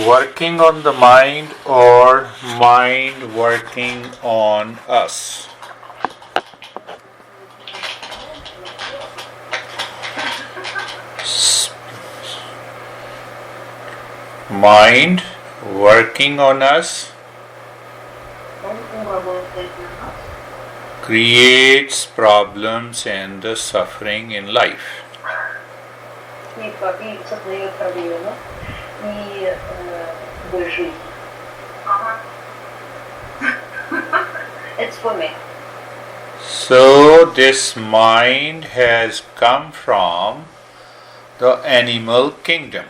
working on the mind or mind working on us? Mind working on us creates problems and the suffering in life. It's for me. So this mind has come from the animal kingdom.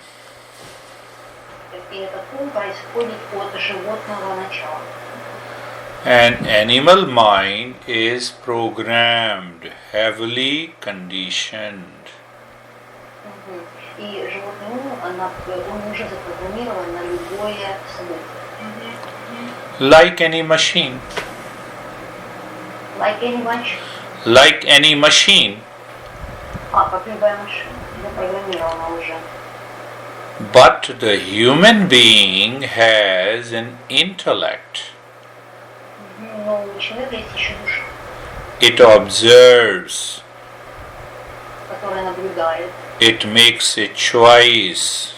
An animal mind is programmed, heavily conditioned. Like any machine. Like any much? Like any machine. But the human being has an intellect. It observes. It makes a choice.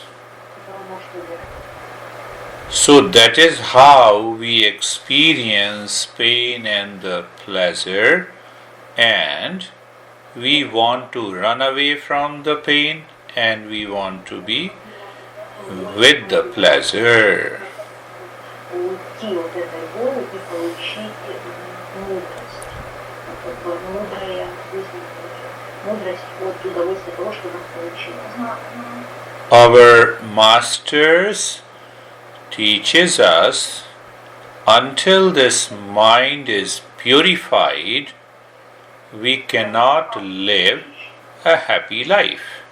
So that is how we experience pain and the pleasure, and we want to run away from the pain and we want to be with the pleasure. Our masters teaches us until this mind is purified, we cannot live a happy life.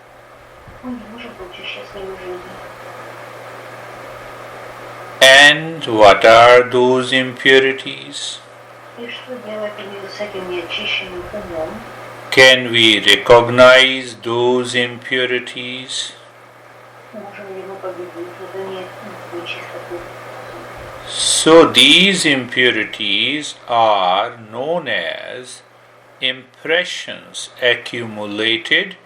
And what are those impurities? Can we recognize those impurities? So these impurities are known as impressions, accumulated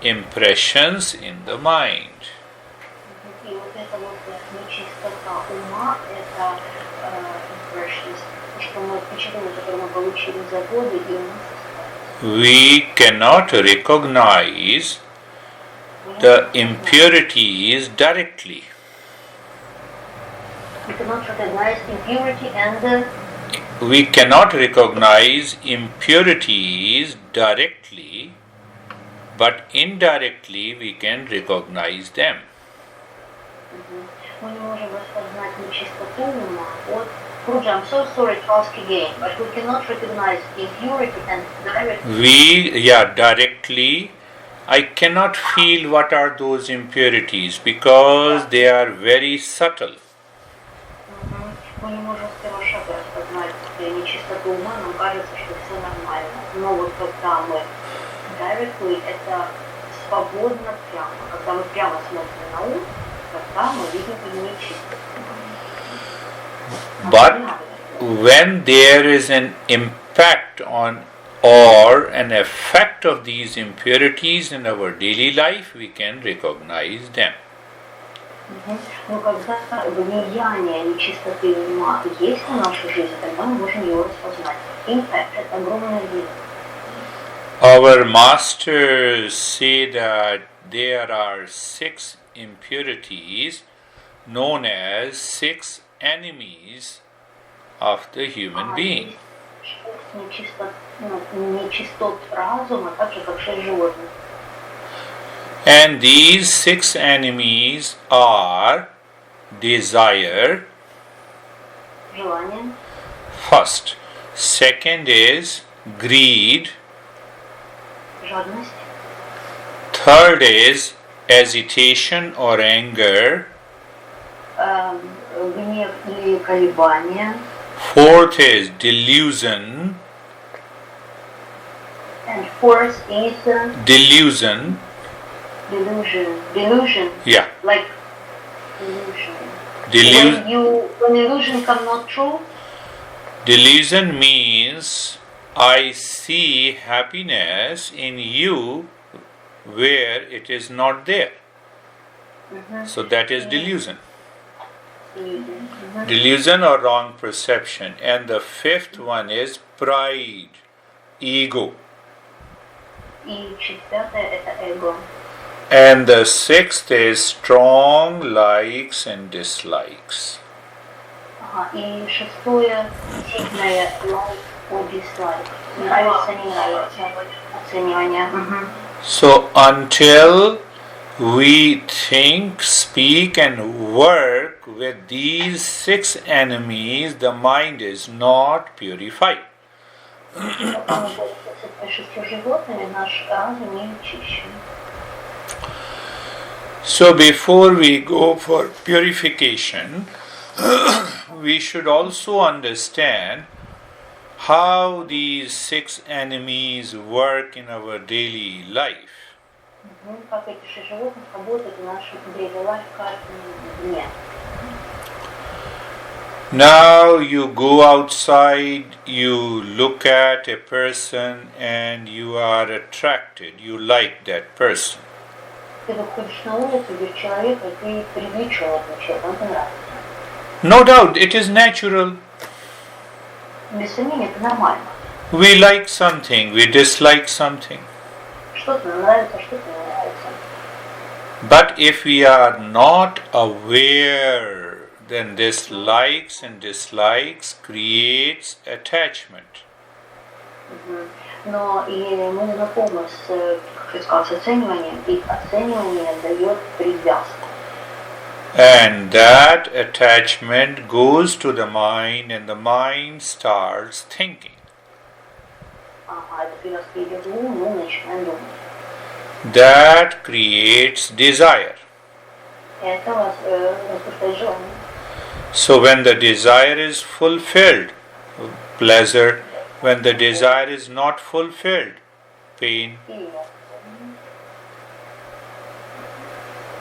impressions in the mind. We cannot recognize the impurities directly. We cannot recognize impurity and we cannot recognize impurities directly, but indirectly we can recognize them. I'm so sorry to ask again, but we cannot recognize impurity and directly. Directly. I cannot feel what are those impurities because they are very subtle. Мы не можем с первого шага распознать нечистоту ума, нам кажется, что все нормально. Но вот когда мы directly, это свободно прямо. Когда мы прямо смотрим на ум, тогда мы видим нечистоту. But when there is an impact on or an effect of these impurities in our daily life, we can recognize them. Но когда влияние нечистоты ума есть на нашу жизнь, тогда мы можем его распознать. Impact – это огромное дело. Our masters say that there are 6 impurities known as 6 enemies of the human being. And these 6 enemies are desire, first. Second is greed. Third is agitation or anger. Fourth is delusion. And fourth is delusion. Delusion. Yeah. Like Illusion. When illusion come not true? Delusion means I see happiness in you where it is not there. So that is delusion. Delusion or wrong perception. And the fifth one is pride, ego. И четвертое это эго. And the sixth is strong likes and dislikes. И шестое сильное like or dislike. Нравится, не нравится. Оценивание. So until we think, speak and work with these six enemies, the mind is not purified. So before we go for purification, we should also understand how these six enemies work in our daily life. Now you go outside, you look at a person and you are attracted, you like that person. No doubt, it is natural. We like something, we dislike something. But if we are not aware, then this likes and dislikes creates attachment. Но и мы не знакомы с оцениванием, и оценивание дает привязку. And that attachment goes to the mind and the mind starts thinking. That creates desire. So when the desire is fulfilled, pleasure. When the desire is not fulfilled, pain.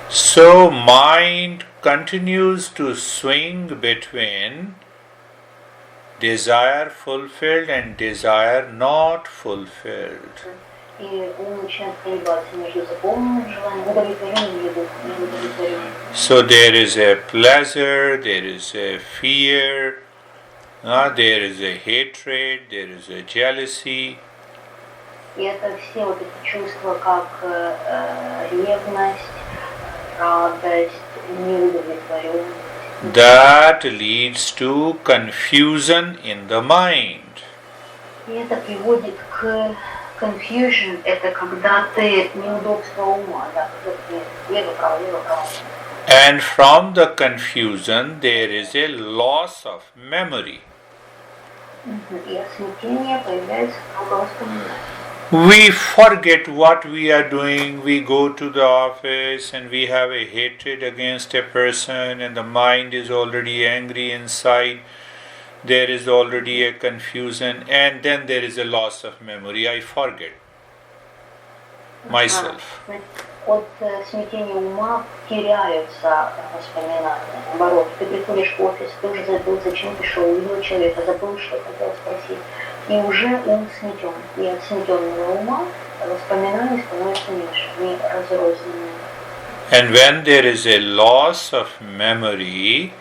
So mind continues to swing between desire fulfilled and desire not fulfilled. So there is a pleasure, there is a fear, there is a hatred, there is a jealousy. И это все вот эти чувства, как ревность, радость, неудовлетворенность. That leads to confusion in the mind. И это приводит к confusion. Это когда ты неудобство ума, да, когда ты лево-право, лево-право. And from the confusion there is a loss of memory. И от смятения появляется много воспоминаний. We forget what we are doing. We go to the office and we have a hatred against a person and the mind is already angry inside. There is already a confusion and then there is a loss of memory. I forget myself. От смятения ума теряются воспоминания. Наоборот, ты приходишь в офис, ты уже забыл, зачем пришел, увидел человека, забыл, что хотел спросить. И уже ум сметен. И от сметенного ума воспоминания становятся меньше, они разрозненные. And when there is a loss of memory,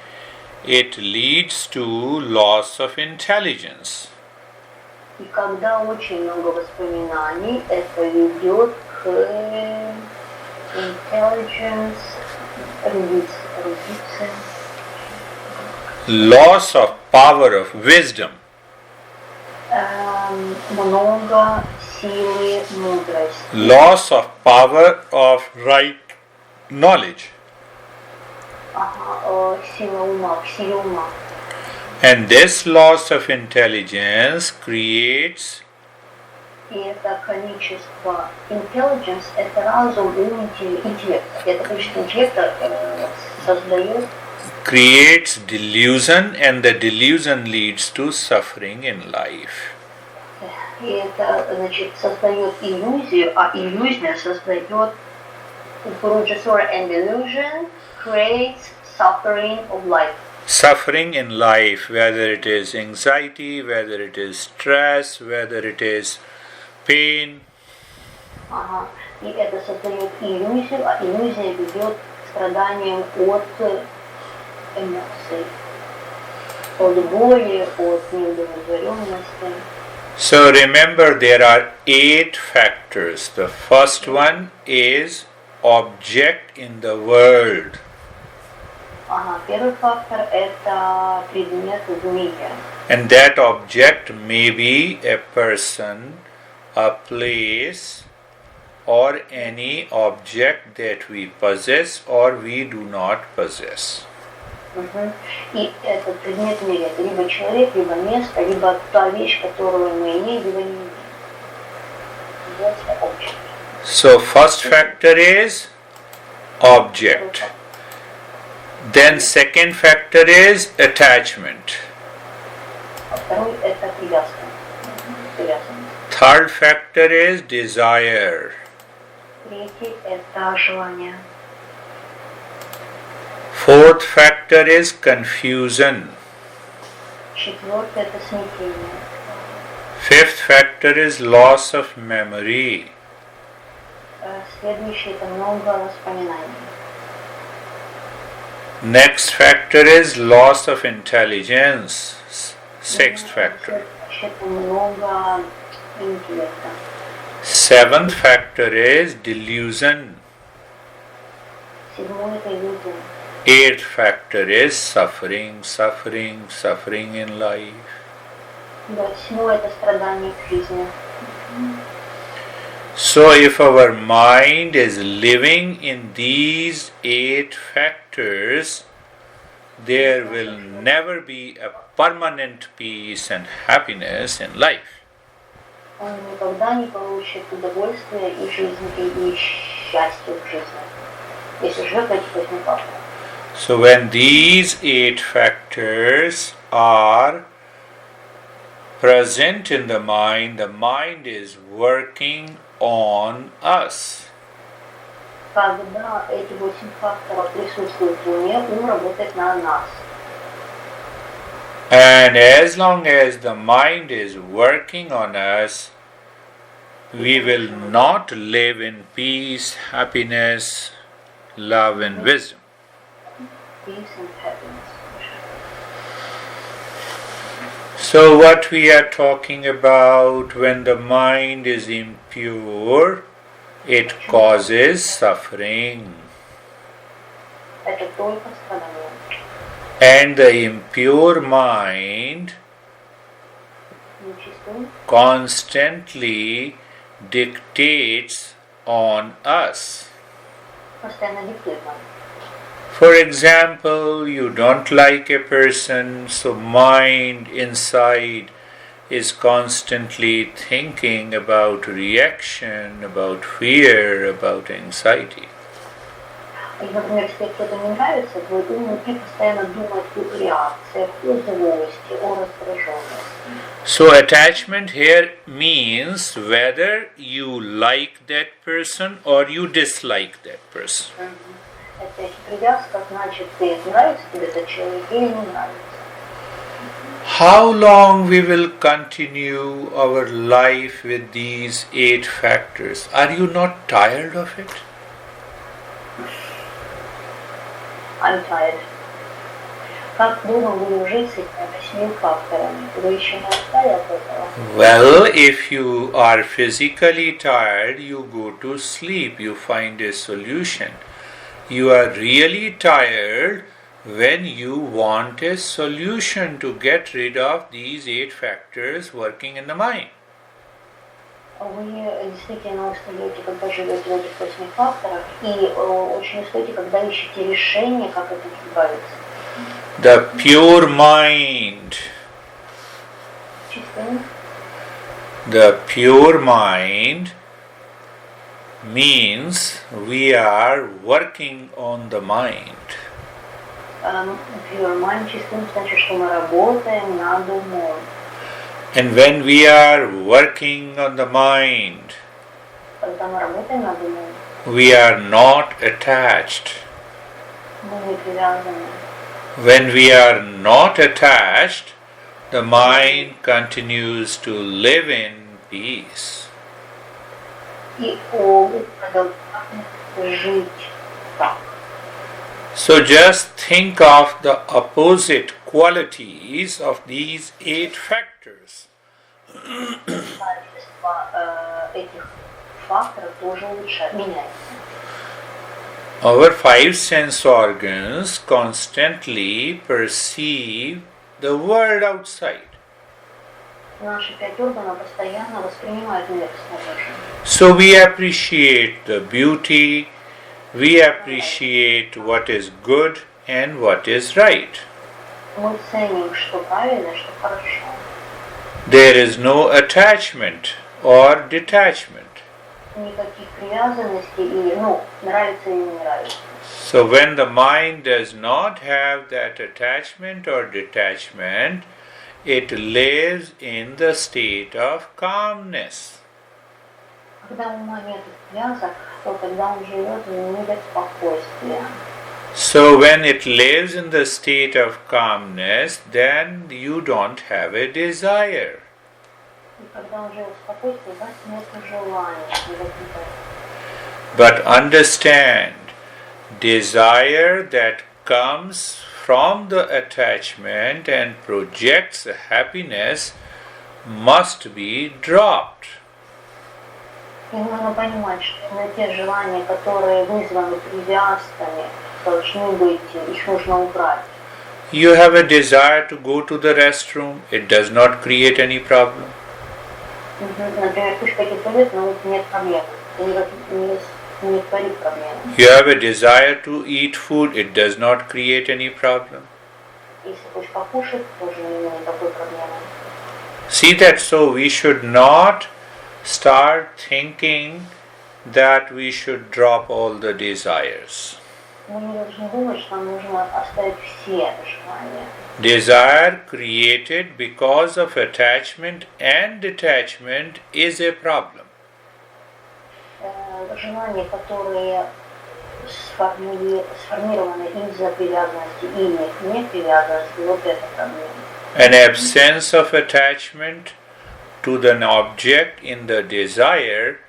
it leads to loss of intelligence. И когда очень много воспоминаний, это ведет к intelligence, loss of power of wisdom. Много силы, мудрость. Loss of power of right knowledge. Сила ума, сила ума. And this loss of intelligence creates. И это количество intelligence, это разум, ум, интеллект. Это количество интеллекта создает. Creates delusion, and the delusion leads to suffering in life. И это, значит, создает иллюзию, а иллюзия создает and delusion creates suffering of life. Suffering in life, whether it is anxiety, whether it is stress, whether it is pain. Ага. И это создает иллюзию, а иллюзия ведет к страданиям от эмоций, от боли, от неудовлетворенности. So remember, there are 8 factors. The first one is object in the world. Ага, первый фактор – это предмет в мире. And that object may be a person, a place, or any object that we possess or we do not possess. И этот предмет в мире – это либо человек, либо место, либо та вещь, которую мы имеем, либо не имеем. Это object. So first factor is object. Then second factor is attachment. А второй – это привязка. Third factor is desire. Третий – это желание. Fourth factor is confusion. Четвертый – это смятение. Fifth factor is loss of memory. Следующий – это много воспоминаний. Next factor is loss of intelligence. Sixth factor. Это много интеллекта. Seventh factor is delusion. Седьмой – это иллюзия. Eighth factor is suffering, suffering, suffering in life. Восьмой – это страдание в жизни. So if our mind is living in these 8 factors, there will never be a permanent peace and happiness in life. Он никогда не получит удовольствия и жизни, и счастья в жизни, если живет этих 8 факторов. So when these 8 factors are present in the mind is working on us. Когда эти 8 факторов присутствуют в уме, ум работает на нас. And as long as the mind is working on us, we will not live in peace, happiness, love and wisdom. Peace and happiness. So what we are talking about, when the mind is impure, it causes suffering. Это только страдание. And the impure mind Нечистый constantly dictates on us. постоянно диктует нам. For example, you don't like a person, so mind inside is constantly thinking about reaction, about fear, about anxiety. И, например, если кто-то не нравится, твой ум внутри постоянно думает о реакциях, о злости, о раздраженности. So attachment here means whether you like that person or you dislike that person. Это привязка, значит, ты нравится тебе этот человек или не нравится. How long we will continue our life with these 8 factors? Are you not tired of it? I'm tired. Как долго будем жить с этими 8 факторами? Вы еще не устали от этого? Well, if you are physically tired, you go to sleep, you find a solution. You are really tired when you want a solution to get rid of these 8 factors working in the mind. Вы действительно устаете, когда живете в этих 8 факторах, и очень устаете, когда ищете решение, как от них избавиться. The pure mind, Чистый. the pure mind means we are working on the mind. Pure mind чистым значит, что мы работаем над умом. And when we are working on the mind, Когда мы работаем над умом, we are not attached. Мы не привязаны. When we are not attached, the mind continues to live in peace. И ум продолжает жить так. So just think of the opposite qualities of these 8 factors. Качество этих факторов тоже меняется. Our 5 sense organs constantly perceive the world outside. Наши 5 органов постоянно воспринимают мир снаружи. So we appreciate the beauty, we appreciate what is good and what is right. Мы ценим, что правильно, что хорошо. There is no attachment or detachment. Никаких привязанностей и, нравится или не нравится. So when the mind does not have that attachment or detachment, it lives in the state of calmness. Когда у ума нет привязок, то тогда он живет в мире спокойствия. So when it lives in the state of calmness, then you don't have a desire. И когда он живет в спокойствии, у вас нет желания, не возникает. But understand, desire that comes from the attachment and projects happiness must be dropped. И нужно понимать, что те желания, которые вызваны привязками, должны быть, их нужно убрать. You have a desire to go to the restroom, it does not create any problem. Например, хочешь пойти в туалет, но нет проблем. Не творит проблемы. You have a desire to eat food, it does not create any problem. Если хочешь покушать, тоже никакой проблемы. See that, so we should not start thinking that we should drop all the desires. Мы не должны думать, что нам нужно оставить все желания. Desire created because of attachment and detachment is a problem. Желания, которые сформированы из-за привязанности или не привязанности, вот это проблема. An absence of attachment to the object in the desire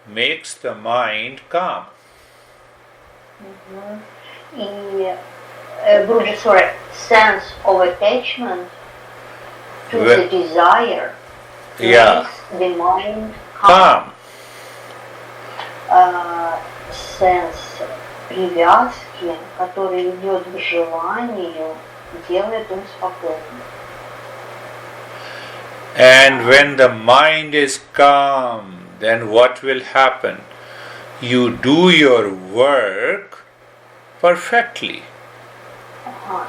makes the mind calm. И sense of attachment to the desire makes the mind calm. Sense привязки, который ведет к желанию, делает ум спокойным. And when the mind is calm, then what will happen? You do your work perfectly.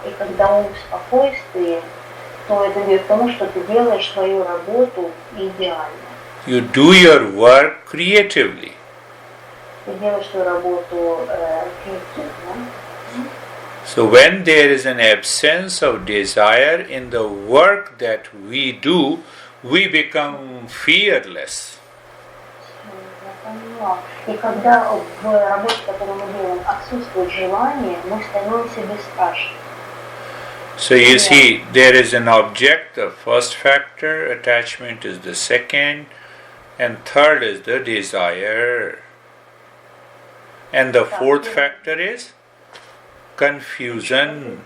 И когда ум в спокойствии, то это ведет к тому, что ты делаешь свою работу идеально. You do your work creatively. Ты делаешь свою работу креативно. So when there is an absence of desire in the work that we do, we become fearless. И когда в работе, которую мы делаем, отсутствует желание, мы становимся бесстрашны. So you see, there is an object, the first factor, attachment is the second, and third is the desire. And the fourth factor is confusion.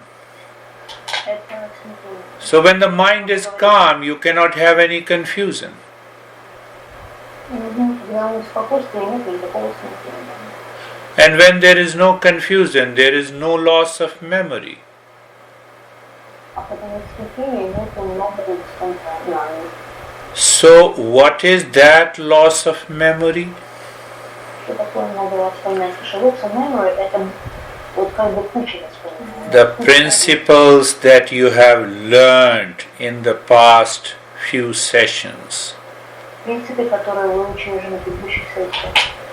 So when the mind is calm, you cannot have any confusion. And when there is no confusion, there is no loss of memory. So what is that loss of memory? The principles that you have learned in the past few sessions.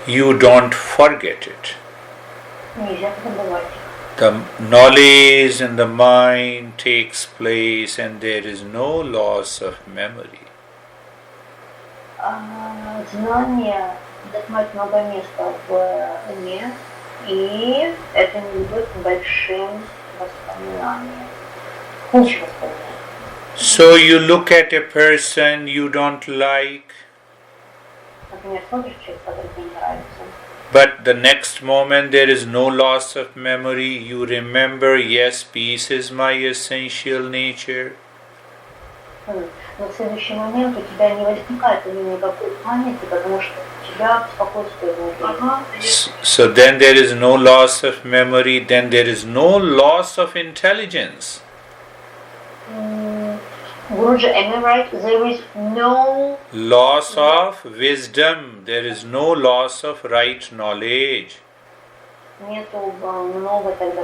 You don't forget it. The knowledge in the mind takes place and there is no loss of memory. Знание занимает много места в уме, И это не ведет к большим воспоминаниям. Куча воспоминаний. So you look at a person you don't like, Например, смотришь человека, который тебе не нравится. but the next moment there is no loss of memory. You remember, yes, peace is my essential nature. Но в следующий момент у тебя не возникает никакой памяти, потому что у тебя спокойствие внутри. So then there is no loss of memory, then there is no loss of intelligence. Guruji, am I right? There is no Loss of wisdom, there is no loss of right knowledge. Нету много тогда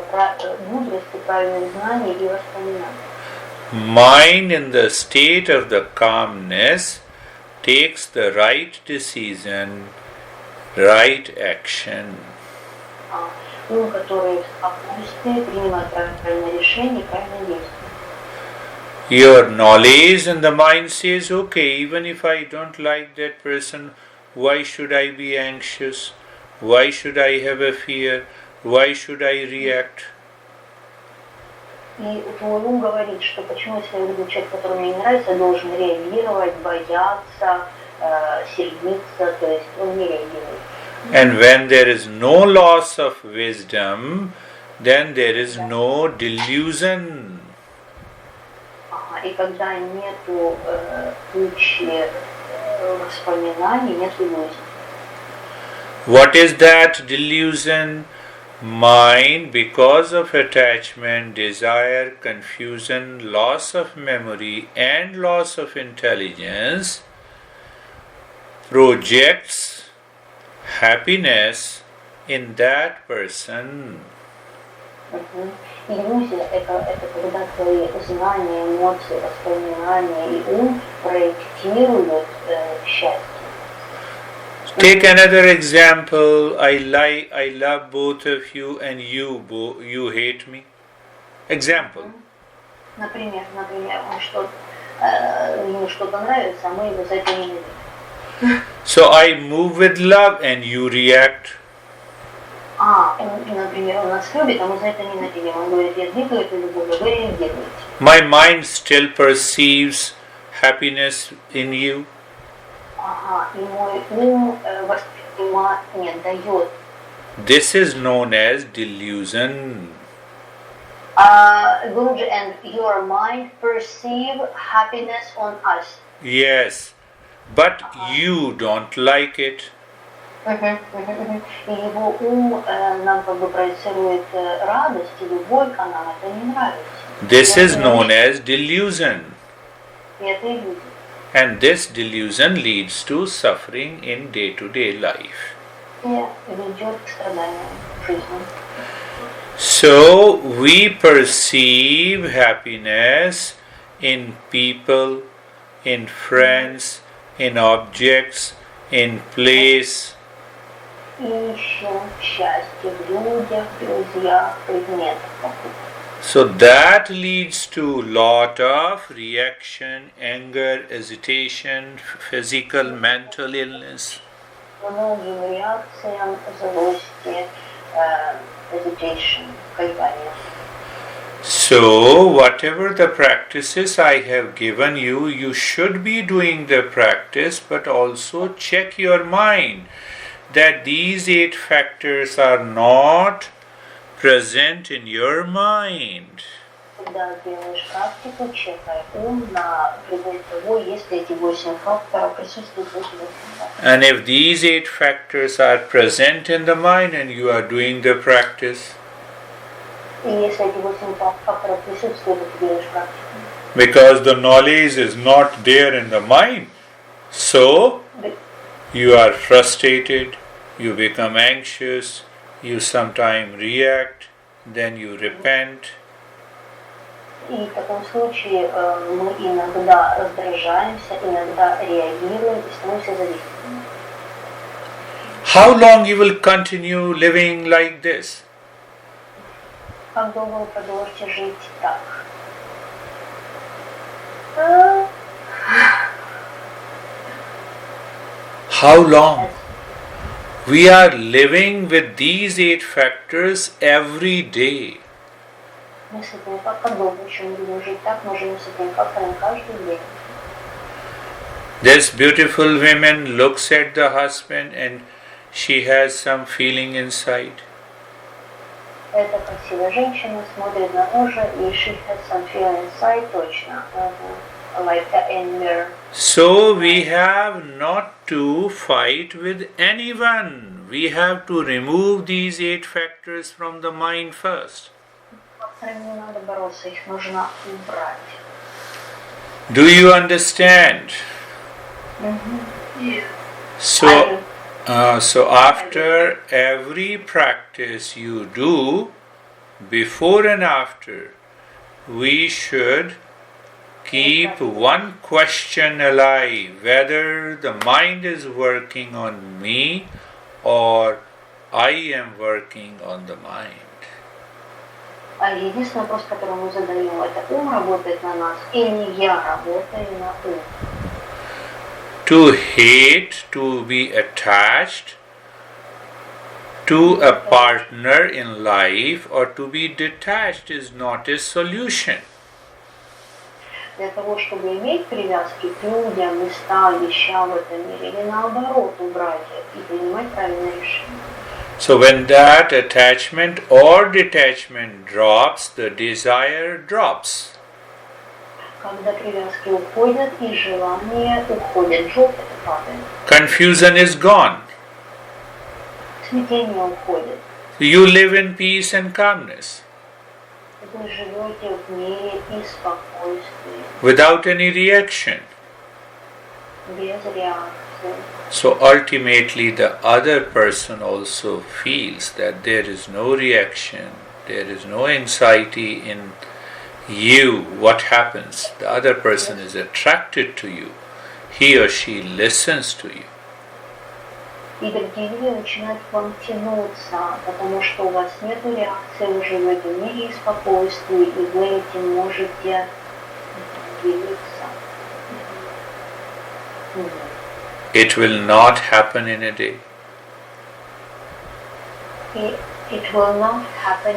мудрости, правильных знаний и воспоминаний. Mind in the state of the calmness takes the right decision, right action. Ум, который в спокойствии принимает правильное решение, правильное действие. Your knowledge and the mind says, okay, even if I don't like that person, why should I be anxious? Why should I have a fear? Why should I react? И твой ум говорит, что почему, если я люблю человека, который мне не нравится, я должен реагировать, бояться, сердиться, то есть он не реагирует. And when there is no loss of wisdom, then there is no delusion. И когда нету кучи воспоминаний, нет иллюзий. What is that delusion? Mind, because of attachment, desire, confusion, loss of memory, and loss of intelligence, projects happiness in that person. Иллюзия это когда твои знания, эмоции, воспоминания и ум проектируют счастье. Take another example. I love both of you, and you hate me. Example. Например, ему что-то нравится, а мы его за это ненавидим. So I move with love, and you react. Например, он нас любит, а мы за это ненавидим. Он говорит, я двигаю эту любовь, а вы реагируете. My mind still perceives happiness in you. И мой ум воспринимание дает. This is known as delusion. Guruji, and your mind perceive happiness on us. Yes, but you don't like it. И его ум нам как бы проецирует радость и любовь, а нам это не нравится. This is known as delusion. И это иллюзия. And this delusion leads to suffering in day-to-day life. И ведет к страданиям в жизни. So we perceive happiness in people, in friends, in objects, in place. Ищем счастье в людях, друзьях, предметах. So that leads to lot of reaction, anger, agitation, physical, mental illness. Многим реакциям, злости, agitation, колебания. So whatever the practices I have given you, you should be doing the practice, but also check your mind that these 8 factors are not present in your mind. Когда делаешь практику, чекай ум на предмет того, если эти 8 факторов присутствуют в этих 8 факторах. And if these 8 factors are present in the mind and you are doing the practice, И если эти 8 факторов присутствуют, то ты делаешь практику. because the knowledge is not there in the mind, so you are frustrated, you become anxious, you sometimes react, then you repent. И в таком случае мы иногда раздражаемся, иногда реагируем и становимся зависимыми. How long you will continue living like this? Как долго вы продолжите жить так? How long? We are living with these 8 factors every day. Мы с этими факторами, еще мы будем жить так, мы живем с этими факторами каждый день. This beautiful woman looks at the husband and she has some feeling inside. Эта красивая женщина смотрит на мужа, и she has some feeling inside, точно. Like in mirror. So we have not to fight with anyone. We have to remove these 8 factors from the mind first. Не надо бороться, их нужно убрать. Do you understand? Yeah. So after every practice you do, before and after, we should keep one question alive, whether the mind is working on me or I am working on the mind. Единственный вопрос, который мы задаем, это ум работает на нас или я работаю на ум. To hate, to be attached to a partner in life or to be detached is not a solution. Для того, чтобы иметь привязки к людям, местам, вещам в этом мире, или наоборот убрать их и принимать правильное решение. So when that attachment or detachment drops, the desire drops. Когда привязки уходят и желание уходит, желтое падает. Confusion is gone. Смятение уходит. You live in peace and calmness Вы живете в мире и спокойствии, without any reaction. без реакции. So ultimately the other person also feels that there is no reaction, there is no anxiety in you. What happens? The other person is attracted to you. He or she listens to you. И другие люди начинают к вам тянуться, потому что у вас нет реакции, вы живете в мире и спокойствии, и вы этим можете делиться. It will not happen in a day. It will not happen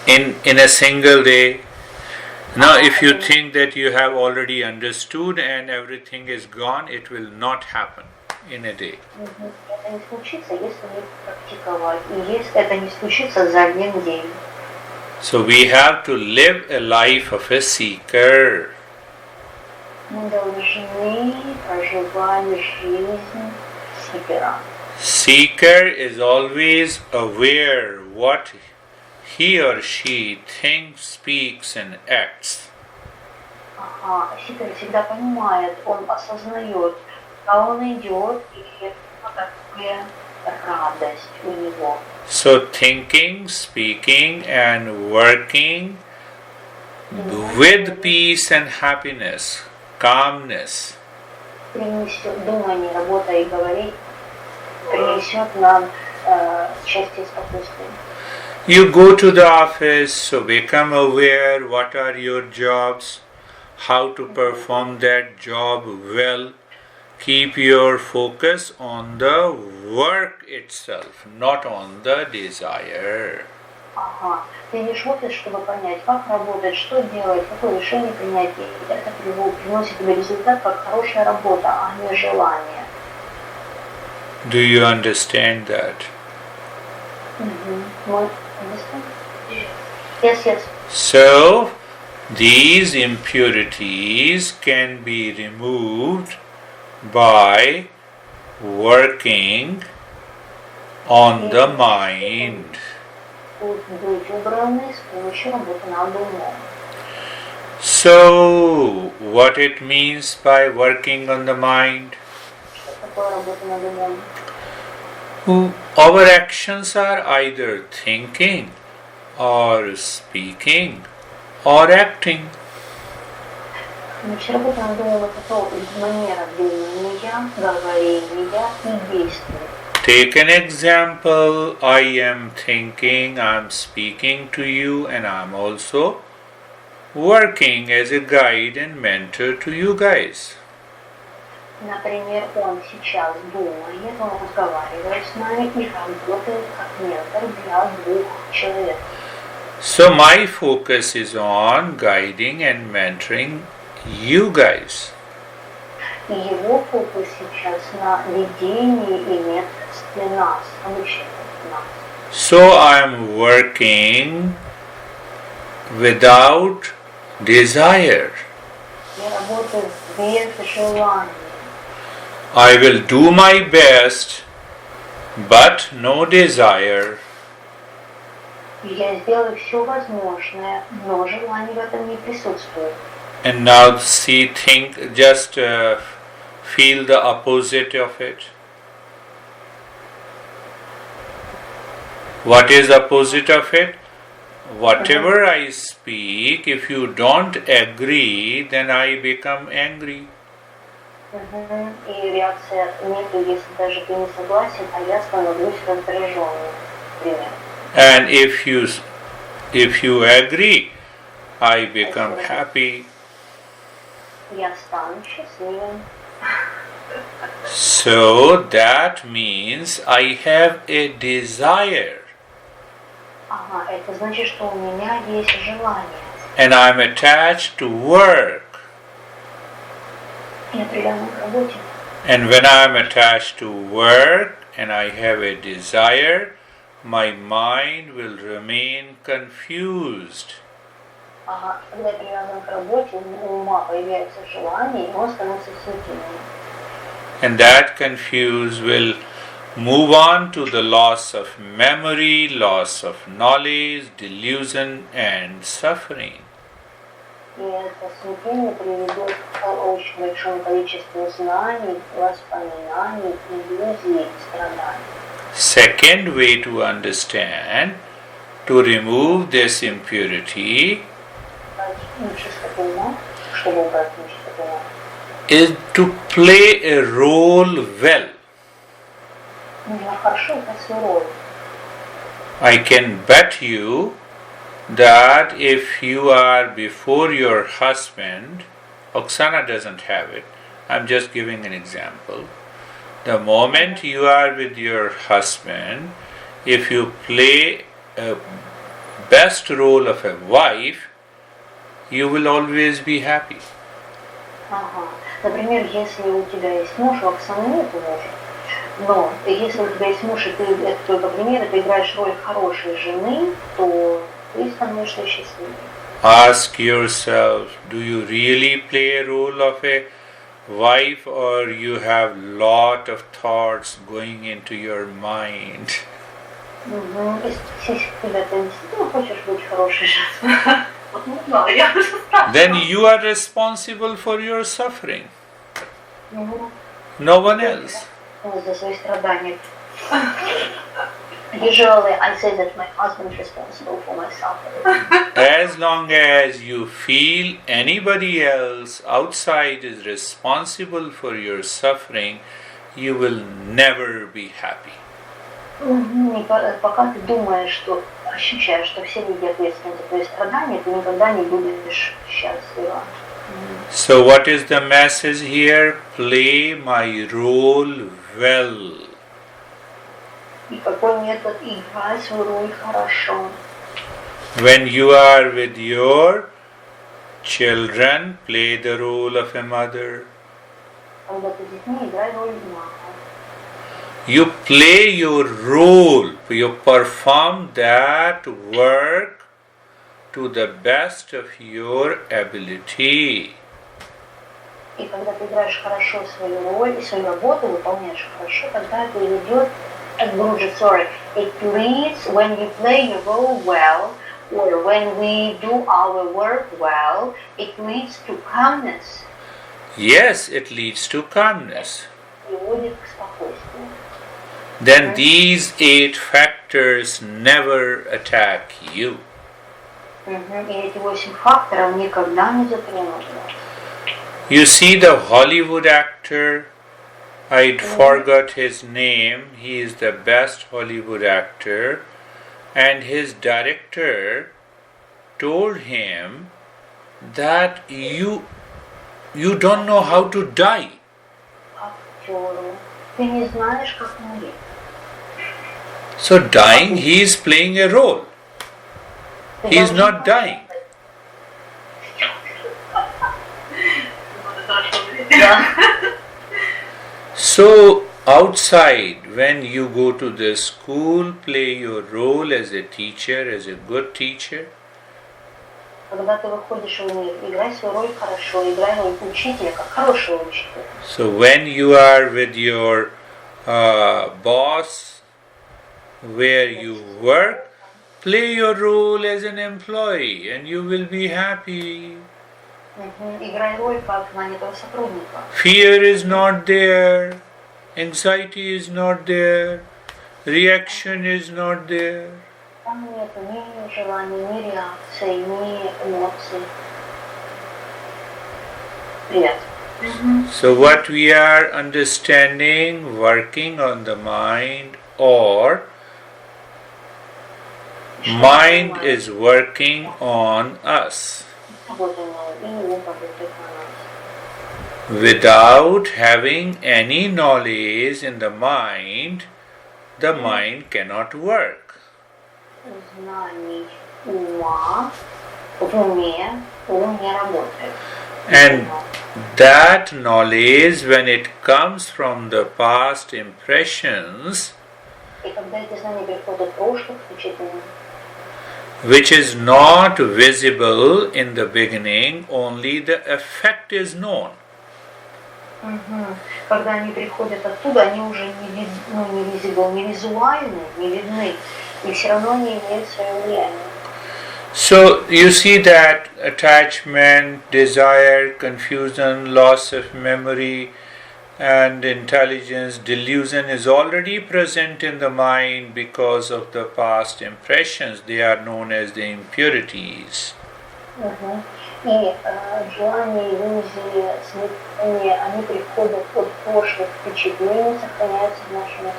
In a single day. Now if you think that you have already understood and everything is gone, it will not happen in a day. Это не случится, если не практиковать. И если это не случится за один день. So we have to live a life of a seeker. Мы должны проживать жизнь сикера. Seeker is always aware what he or she thinks, speaks and acts. Сикер всегда понимает, он осознает, куда он идет и какая радость у него. So thinking, speaking and working with peace and happiness, calmness. Принесет думание, работа и говорить, принесет нам счастье и спокойствие. You go to the office, so become aware what are your jobs, how to perform that job well. Keep your focus on the work itself, not on the desire. Ты идешь в офис, чтобы понять, как работать, что делать, какое решение принять. И это приносит тебе результат, как хорошая работа, а не желание. Do you understand that? Yes. So, these impurities can be removed by working on the mind. So, what it means by working on the mind? Our actions are either thinking or speaking or acting. Take an example. I am thinking, I am speaking to you, and I am also working as a guide and mentor to you guys. Например, он сейчас думает, он разговаривает с нами и работает как ментор для двух человек. So my focus is on guiding and mentoring you guys. И его фокус сейчас на ведении и менторстве нас, обучении нас. So I'm working without desire. Я работаю без желания. I will do my best, but no desire. Я сделаю все возможное, но желание в этом не присутствует. And now just feel the opposite of it. What is opposite of it? Whatever I speak, if you don't agree, then I become angry. И реакция нету, если даже ты не согласен, а я становлюсь раздраженным. Пример. And if you agree, I become happy. Я стану счастливым. So that means I have a desire. Ага, это значит, что у меня есть желание. And I'm attached to work. Я привязан к работе. And when I'm attached to work and I have a desire, my mind will remain confused. Ага, когда я привязан к работе, у ума появляется желание, и он становится смятенным. And that confuse will move on to the loss of memory, loss of knowledge, delusion and suffering. И это смятение приведет к очень большому количеству знаний, воспоминаний, иллюзий и страданий. Second way to understand, to remove this impurity, Чтобы убрать нечистоту ума, is to play a role well. нужно хорошо играть свою роль. I can bet you that if you are before your husband, Oksana doesn't have it, I'm just giving an example. The moment you are with your husband, if you play a best role of a wife, you will always be happy. Ага. Например, если у тебя есть муж, у Оксаны нет мужа, но если у тебя есть муж, и ты, это только пример, ты играешь роль хорошей жены, то ты становишься счастливым. Ask yourself, do you really play a role of a wife or you have lot of thoughts going into your mind? Если ты действительно хочешь быть хорошей женой, then you are responsible for your suffering. No one else. За свои страдания. Usually I say that my husband is responsible for my suffering. As long as you feel anybody else outside is responsible for your suffering, you will never be happy. Пока ты думаешь, что ощущаешь, что все люди ответственны за твои страдания, ты никогда не будешь счастлива. So what is the message here? Play my role well. И какой метод? Играй свою роль хорошо. When you are with your children, play the role of a mother. Когда ты с детьми, играй роль мамы. You play your role, you perform that work to the best of your ability. И когда ты играешь хорошо свою роль и свою работу выполняешь хорошо, тогда это ведет, it leads, when you play your role well, or when we do our work well, it leads to calmness. Yes, it leads to calmness. Приводит к спокойствию. Then these 8 factors never attack you. И эти 8 факторов никогда не затронут вас. You see the Hollywood actor, I'd forgot his name, he is the best Hollywood actor, and his director told him that you don't know how to die. актеру. Ты не знаешь, как умереть. So dying, he is playing a role. He is not dying. So outside, when you go to the school, play your role as a teacher, as a good teacher. Когда ты выходишь в мир, играй свою роль хорошо, играй роль учителя, как хорошего учителя. So when you are with your boss, where you work, play your role as an employee and you will be happy. Играй роль как нанятого сотрудника. Fear is not there, anxiety is not there, reaction is not there. Там нет ни желаний, ни реакций, ни эмоций. Привет. So what we are understanding, working on the mind, or mind is working on us. Without having any knowledge in the mind cannot work. Знаний ума в уме ум не работает. And that knowledge, when it comes from the past impressions, И когда эти знания приходят от прошлых впечатлений, which is not visible in the beginning, only the effect is known. когда они приходят оттуда, они уже не visible, не визуальны, не видны, и все равно они имеют свое влияние. So you see that attachment, desire, confusion, loss of memory and intelligence, delusion is already present in the mind because of the past impressions. They are known as the impurities. И желания, иллюзии, смятения, они приходят от прошлых впечатлений, сохраняются в нашем.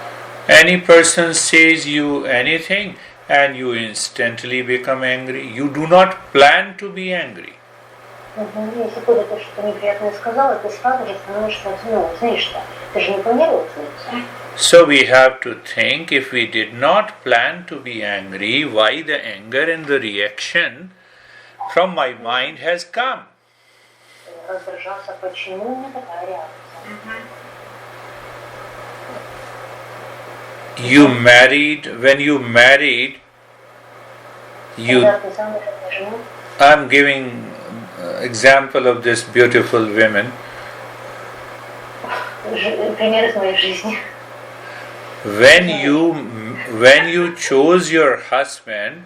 Any person says you anything and you instantly become angry. You do not plan to be angry. Если кто-то что-то неприятное сказал, ты сразу же становишься злишься. Ты же не планировал злиться. So we have to think, if we did not plan to be angry, why the anger and the reaction from my mind has come? Раздражаться, почему у меня такая реакция? When you married, I'm giving example of this beautiful women. Пример из моей жизни. When you chose your husband,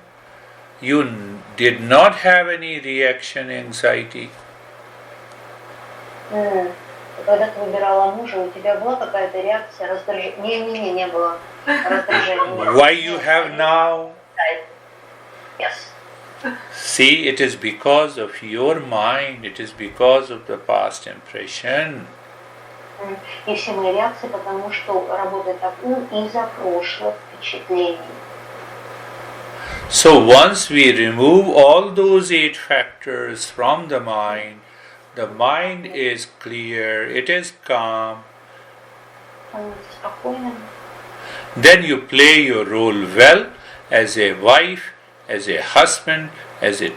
you did not have any reaction, anxiety. Когда ты выбирала мужа, у тебя была какая-то реакция, раздражения? Не было раздражения. Why you have now? Yes. See, it is because of your mind, it is because of the past impression. И все мои реакции, потому что работает так ум из-за прошлых впечатлений. So once we remove all those 8 factors from the mind is clear, it is calm. Then you play your role well as a wife, as a husband, as a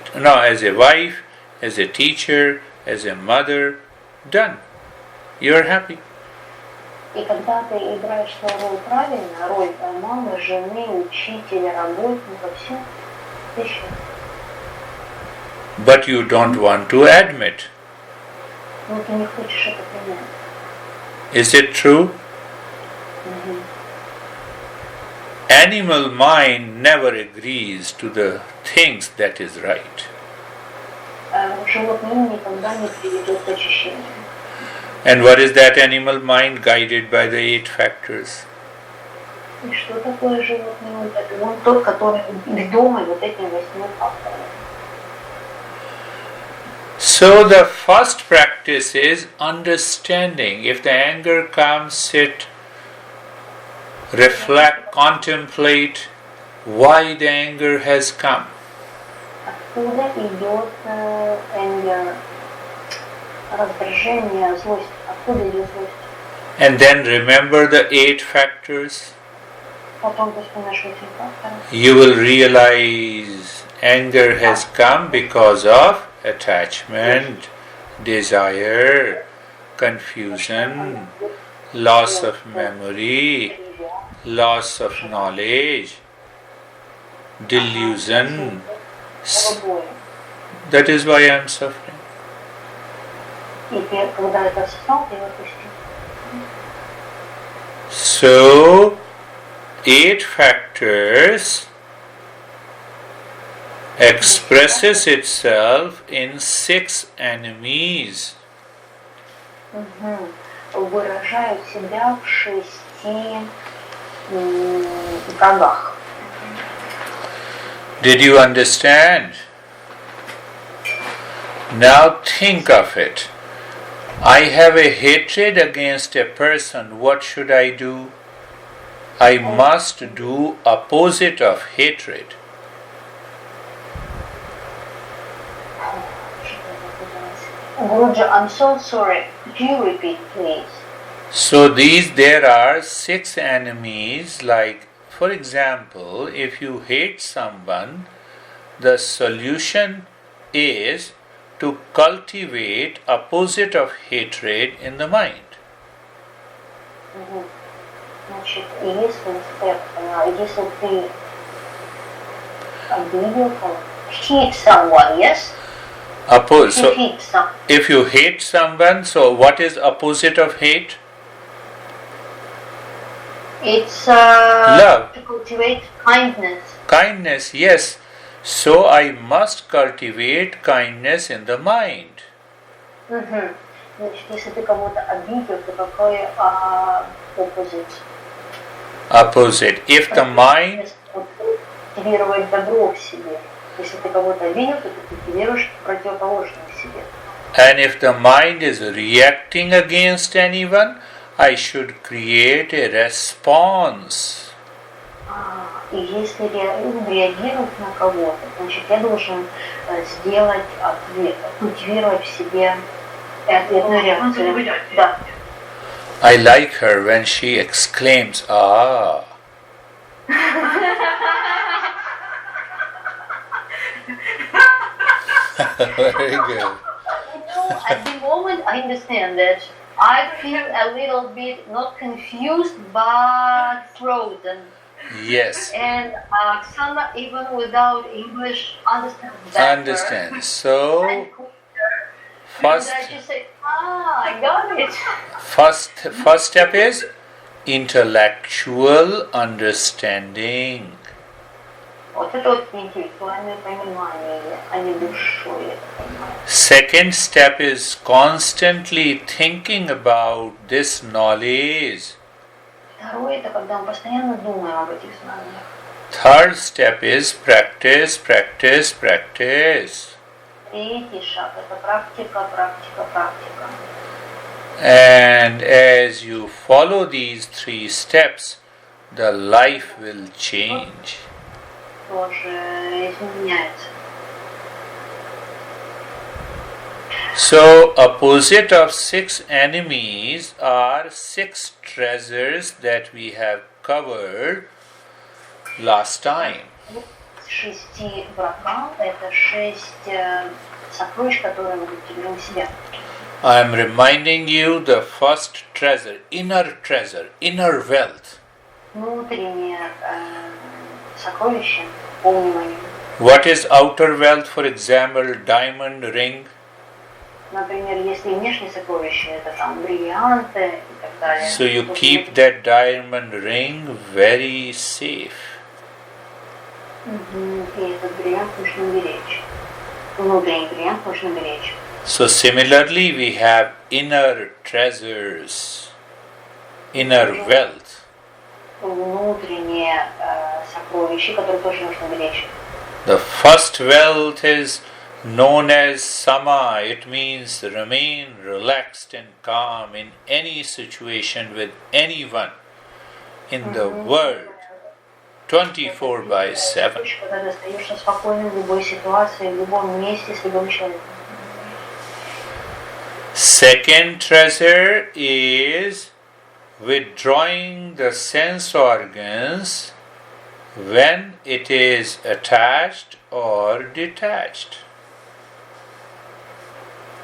wife, as a teacher, as a mother. Done. You're happy. И когда ты играешь свою роль правильно, роль мамы, жены, учителя, работника, все, ты счастлив. But you don't want to admit. Но ты не хочешь это принять. Is it true? Animal mind never agrees to the things that is right. Животный ум никогда не приведет к очищению. And what is that animal mind guided by the 8 factors? И что такое животный ум? Это он тот, который ведомый вот этим 8 фактором. So the first practice is understanding. If the anger comes, sit, reflect, contemplate why the anger has come. Откуда идет anger, раздражение, злость? Откуда идет злость? And then remember the 8 factors. Потом ты вспомнишь 8 факторов. You will realize anger has come because of attachment, desire, confusion, loss of memory, loss of knowledge, delusion. That is why I am suffering. И когда это осознал, ты его отпустил. So, 8 factors expresses itself in 6 enemies. Выражают себя в 6 врагах. Did you understand? Now think of it. I have a hatred against a person. What should I do? I must do opposite of hatred. Guruji, I'm so sorry. Could you repeat, please? So there are 6 enemies. Like, for example, if you hate someone, the solution is to cultivate opposite of hatred in the mind. Значит, если ты обидел кого-то, hate someone, yes? So if you hate someone, so what is opposite of hate? It's love. To cultivate kindness. Kindness, yes. So I must cultivate kindness in the mind. Значит, если ты кого-то обидел, то какой opposite? Opposite. If the mind... Культивировать добро в себе. Если ты кого-то обидел, то ты культивируешь противоположное в себе. And if the mind is reacting against anyone, I should create a response. И если реагировать на кого-то, значит, я должен сделать ответ, культивировать в себе ответную реакцию. Да. I like her when she exclaims, "Ah!" Very good. At the moment, I understand that I feel a little bit not confused but frozen. Yes. And Oksana, even without English, understands better. Understand. So, first, I just say, I got it. first step is intellectual understanding. Вот это вот интеллектуальное понимание, а не душой это понимание. Second step is constantly thinking about this knowledge. Второе это когда мы постоянно думаем об этих знаниях. Third step is practice, practice, practice. Третий шаг это практика, практика, практика. And as you follow these 3 steps, the life will change. Тоже изменяется. So, opposite of 6 enemies are 6 treasures that we have covered last time. 6 врагам это 6 сокровищ, которые мы культивируем в себе. I am reminding you the first treasure, inner wealth. Внутреннее сокровище по вниманию. What is outer wealth? For example, diamond ring. Например, если внешнее сокровище это там бриллианты и так далее. So you keep that diamond ring very safe. И этот бриллиант нужно беречь. Внутренний бриллиант нужно беречь. So similarly, we have inner treasures, inner wealth. Внутреннее сокровище, которое тоже нужно беречь. The first wealth is known as sama. It means remain relaxed and calm in any situation with anyone in the world, 24/7. Когда ты остаешься спокойным в любой ситуации, в любом месте, с любым человеком. Second treasure is withdrawing the sense organs when it is attached or detached.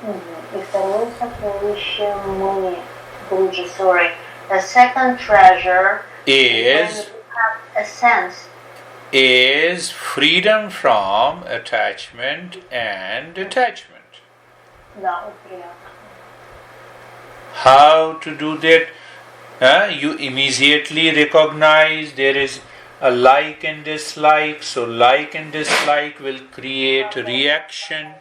И второе сокровище мы, Guruji, sorry, the second treasure is a sense is freedom from attachment and detachment. Да, вот приятно. How to do that? You immediately recognize there is a like and dislike, so like and dislike will create reaction.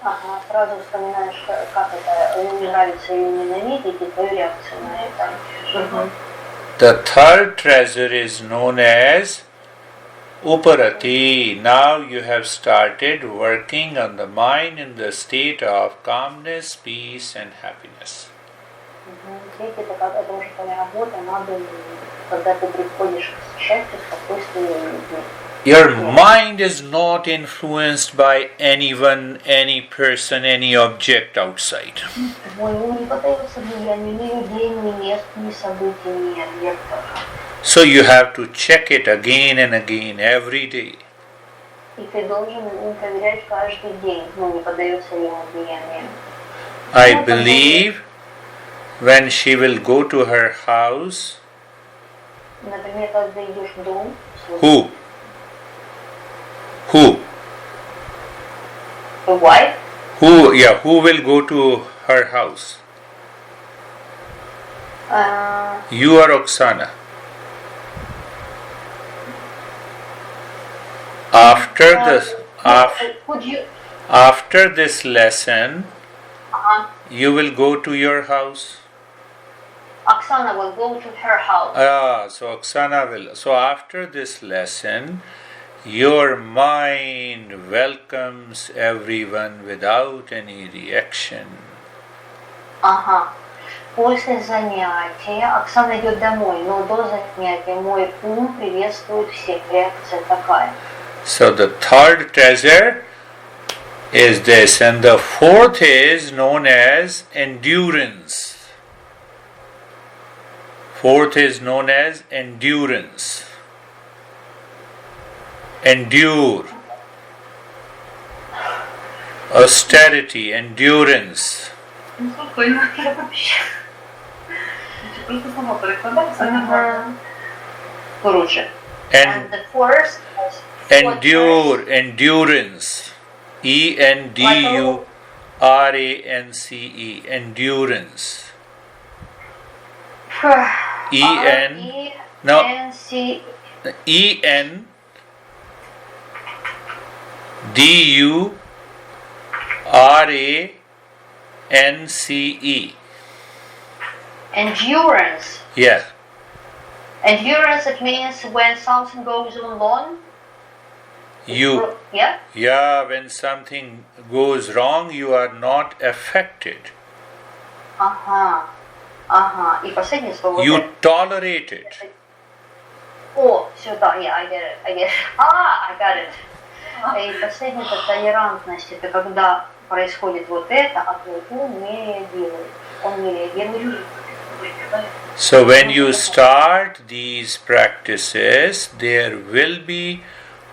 Ага, сразу вспоминаешь, как это, не нравится ее ненавидеть, и твою реакцию на это. The third treasure is known as Uparati. Now you have started working on the mind in the state of calmness, peace and happiness. Третье, это уже твоя работа над умом, когда ты приходишь к счастью, спокойствию и любви. Your mind is not influenced by anyone, any person, any object outside. Твой ум не поддается влиянию ни людей, ни мест, ни событий, ни объектов. So you have to check it again and again every day. И ты должен ум проверять каждый день, но не поддается ли ему влиянию. I believe when she will go to her house. Например, когда идешь в дом. Who? Who? The wife? Who will go to her house? You or Oksana? After this lesson, you will go to your house. Oksana will go to her house. So Oksana will. So after this lesson, your mind welcomes everyone without any reaction. Ага. После занятия Оксана идет домой, но до занятия мой ум приветствует всех. Реакция такая. So the third treasure is this, and the fourth is known as endurance. Fourth is known as endurance. Endure. Austerity, endurance. And the fourth endurance. ENDURANCE. Endurance. ENDURANCE. Endurance. Yes. Endurance, it means when something goes on long. When something goes wrong, you are not affected. И последнее слово. You tolerate it. Сюда, I get it. I got it. И последнее это толерантность. Это когда происходит вот это, а твой ум не реагирует. Он не реагирует. So when you start these practices, there will be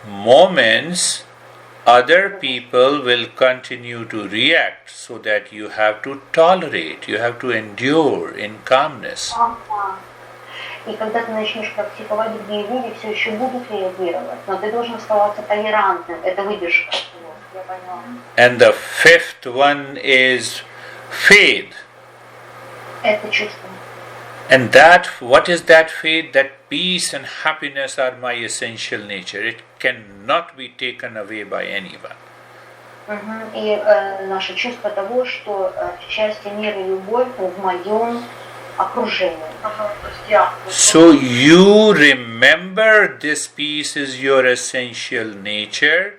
moments other people will continue to react, so that you have to tolerate, you have to endure in calmness. И когда ты начнешь практиковать, другие люди все еще будут реагировать, но ты должен оставаться толерантным. Это выдержка. Я поняла. And the fifth one is faith. Это чувство. And that, what is that faith? That peace and happiness are my essential nature. It cannot be taken away by anyone. И наше чувство того, что счастье, мир и любовь в моем окружении. So you remember this peace is your essential nature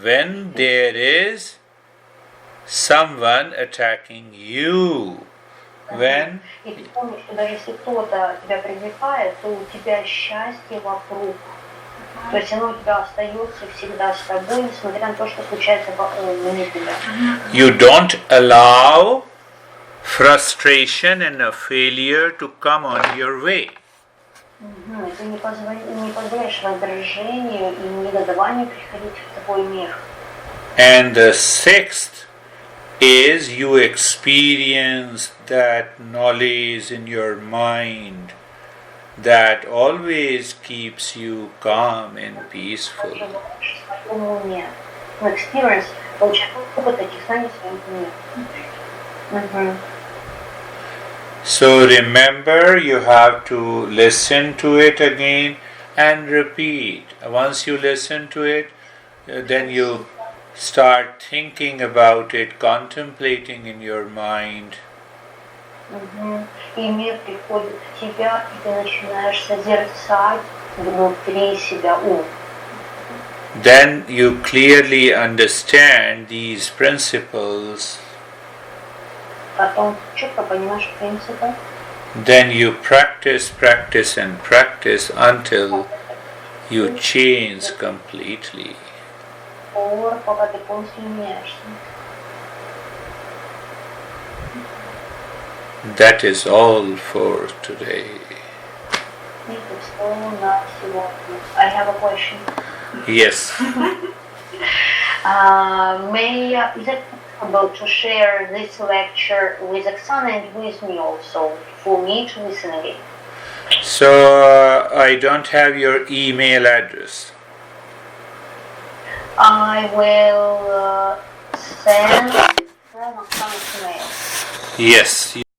when there is someone attacking you. When? И ты помнишь, что даже если кто-то тебя привлекает, то у тебя счастье вокруг. То есть оно у тебя остается всегда с тобой, несмотря на то, что случается вне тебя. You don't allow frustration and a failure to come on your way. Это не позволяешь раздражению и негодованию приходить в твой мир. And the sixth is you experience that knowledge in your mind that always keeps you calm and peaceful. Experience, получаешь опыт этих знаний в своем уме. So remember, you have to listen to it again and repeat. Once you listen to it, then you start thinking about it, contemplating in your mind. И мир приходит в тебя, и ты начинаешь созерцать внутри себя ум. Then you clearly understand these principles. Потом четко понимаешь принципы. Then you practice until you change completely. Пока ты полностью меняешься. That is all for today. Это все на сегодня. I have a question. Yes. Is it possible to share this lecture with Oksana and with me also, for me to listen again? So I don't have your email address. I will send from Oksana's email. Yes.